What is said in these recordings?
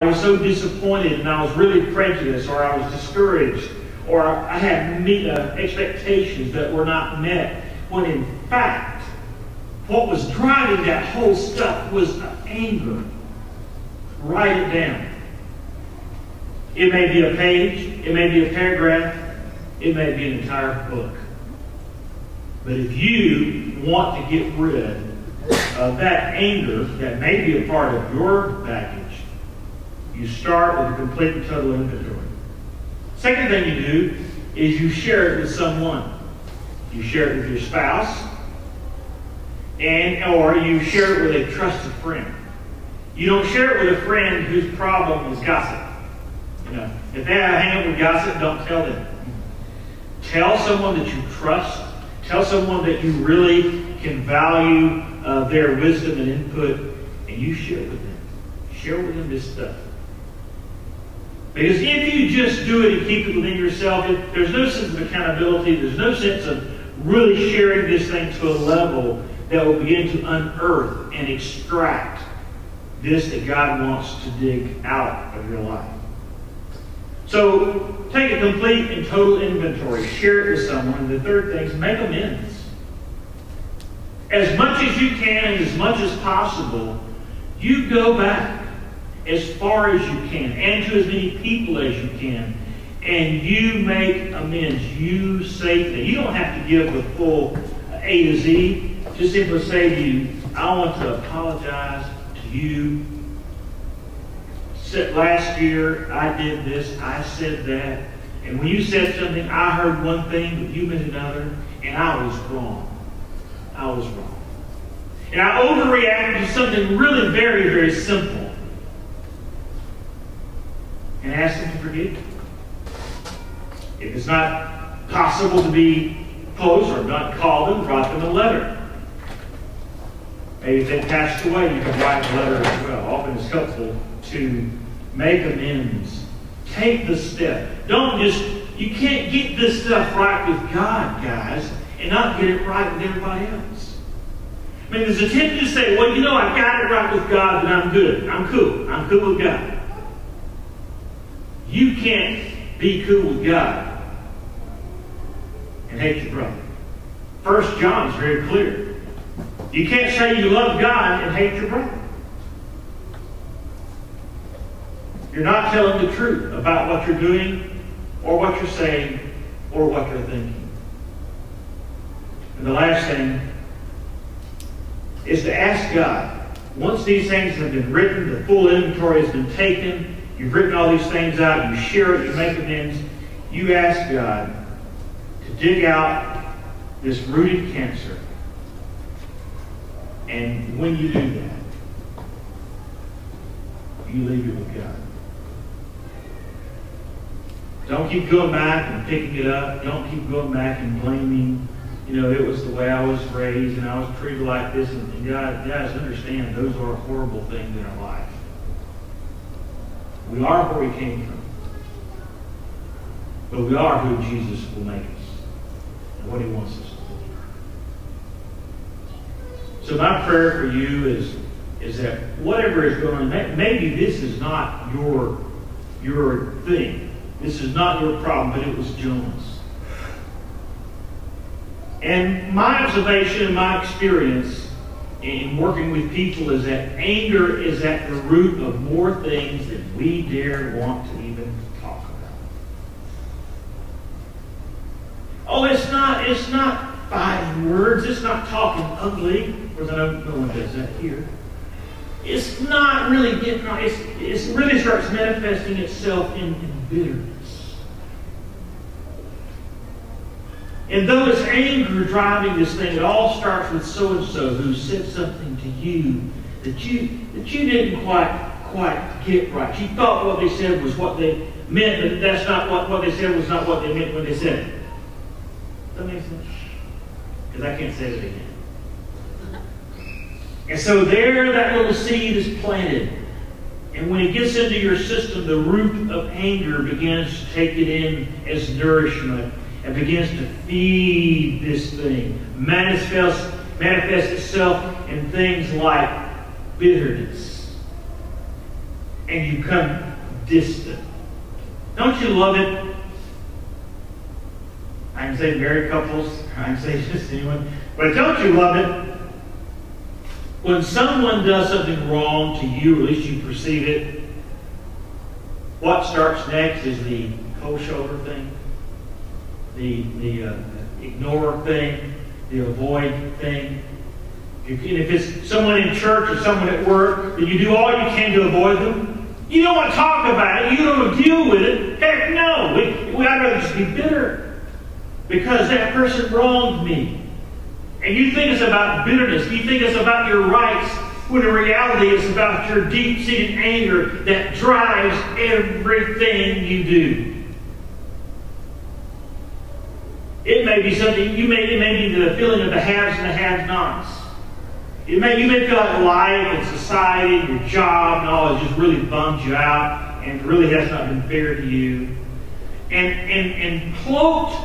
I was so disappointed and I was really prejudiced, or I was discouraged, or I had expectations that were not met, when in fact, what was driving that whole stuff was anger. Write it down. It may be a page, it may be a paragraph, it may be an entire book. But if you want to get rid of that anger that may be a part of your baggage, you start with a complete and total inventory. Second thing you do is you share it with someone. You share it with your spouse, or you share it with a trusted friend. You don't share it with a friend whose problem is gossip. If they hang out with gossip, don't tell them. Tell someone that you trust. Tell someone that you really can value their wisdom and input, and you share with them. Share with them this stuff. Because if you just do it and keep it within yourself, there's no sense of accountability. There's no sense of really sharing this thing to a level that will begin to unearth and extract this that God wants to dig out of your life. So take a complete and total inventory. Share it with someone. And the third thing is make amends. As much as you can and as much as possible, you go back as far as you can and to as many people as you can, and you make amends. You say things. You don't have to give the full A to Z. Just simply say to you, I want to apologize to you. Last year, I did this, I said that, and when you said something, I heard one thing, but you meant another, and I was wrong. I was wrong. And I overreacted to something really very, very simple. And ask them to forgive you. If it's not possible to be close or not call them, write them a letter. Maybe if they passed away, you can write a letter as well. Often it's helpful to make amends. Take the step. You can't get this stuff right with God, guys, and not get it right with everybody else. I mean, there's a tendency to say, well, I've got it right with God, then I'm good. I'm cool. I'm cool with God. You can't be cool with God and hate your brother. 1 John is very clear. You can't say you love God and hate your brother. You're not telling the truth about what you're doing or what you're saying or what you're thinking. And the last thing is to ask God, once these things have been written, the full inventory has been taken, you've written all these things out, you share it, you make amends, you ask God to dig out this rooted cancer. And when you do that, you leave it with God. Don't keep going back and picking it up. Don't keep going back and blaming, it was the way I was raised and I was treated like this. And God, guys, understand those are horrible things in our life. We are where we came from. But we are who Jesus will make us and what He wants us to do. So my prayer for you is that whatever is going on, maybe this is not your thing. This is not your problem, but it was Jonah's. And my observation and my experience in working with people is that anger is at the root of more things than we dare want to even talk about. Oh, it's not fighting words. It's not talking ugly. Because I know no one does that here. It's not really getting on. It really starts manifesting itself in bitterness. And though it's anger driving this thing, it all starts with so-and-so who said something to you that you didn't quite get right. You thought what they said was what they meant, but that's not what they said was not what they meant when they said it. Does that make sense? Because I can't say it again. And so there that little seed is planted. And when it gets into your system, the root of anger begins to take it in as nourishment and begins to feed this thing. Manifests itself in things like bitterness and you become distant. Don't you love it? I can say married couples, I can say just anyone, but don't you love it? When someone does something wrong to you, or at least you perceive it, what starts next is the cold shoulder thing, the ignore thing, the avoid thing. If it's someone in church or someone at work, then you do all you can to avoid them. You don't want to talk about it. You don't want to deal with it. Heck no. I'd rather just be bitter because that person wronged me. And you think it's about bitterness. You think it's about your rights, when in reality it's about your deep-seated anger that drives everything you do. It may be something, it may be the feeling of the haves and the have-nots. You may feel like life and society and your job and all, it just really bums you out and really has not been fair to you. And cloaked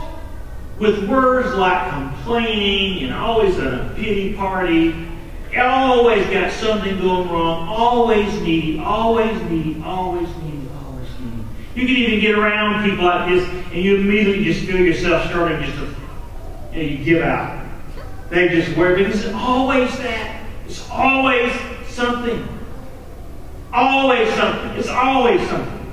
with words like complaining and always a pity party, always got something going wrong, always needy, always needy, always needy, always needy. You can even get around people like this and you immediately just feel yourself starting just to, you give out. They just wear, because it's always that. It's always something. Always something. It's always something.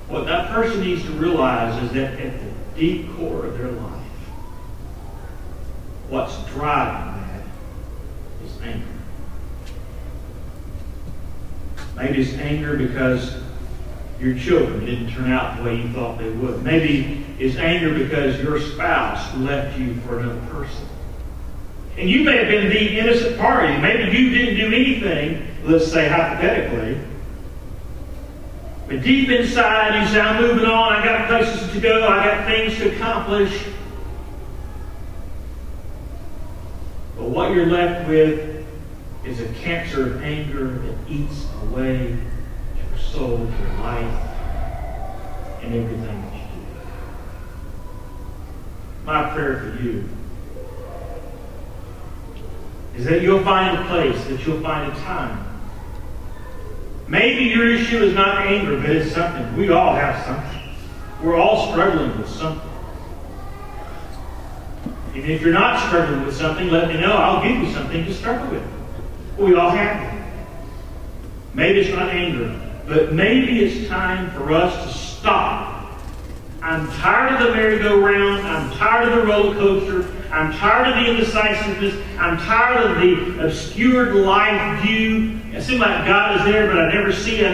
What that person needs to realize is that at the deep core of their life, what's driving that is anger. Maybe it's anger because your children didn't turn out the way you thought they would. Maybe it's anger because your spouse left you for another person. And you may have been the innocent party. Maybe you didn't do anything, let's say hypothetically. But deep inside you say, I'm moving on, I got places to go, I got things to accomplish. But what you're left with is a cancer of anger that eats away your soul, your life, and everything that you do. My prayer for you is that you'll find a place, that you'll find a time. Maybe your issue is not anger, but it's something. We all have something. We're all struggling with something. And if you're not struggling with something, let me know. I'll give you something to struggle with. We all have it. Maybe it's not anger, but maybe it's time for us to stop. I'm tired of the merry-go-round. I'm tired of the roller coaster. I'm tired of the indecisiveness. I'm tired of the obscured life view. It seems like God is there, but I never see it.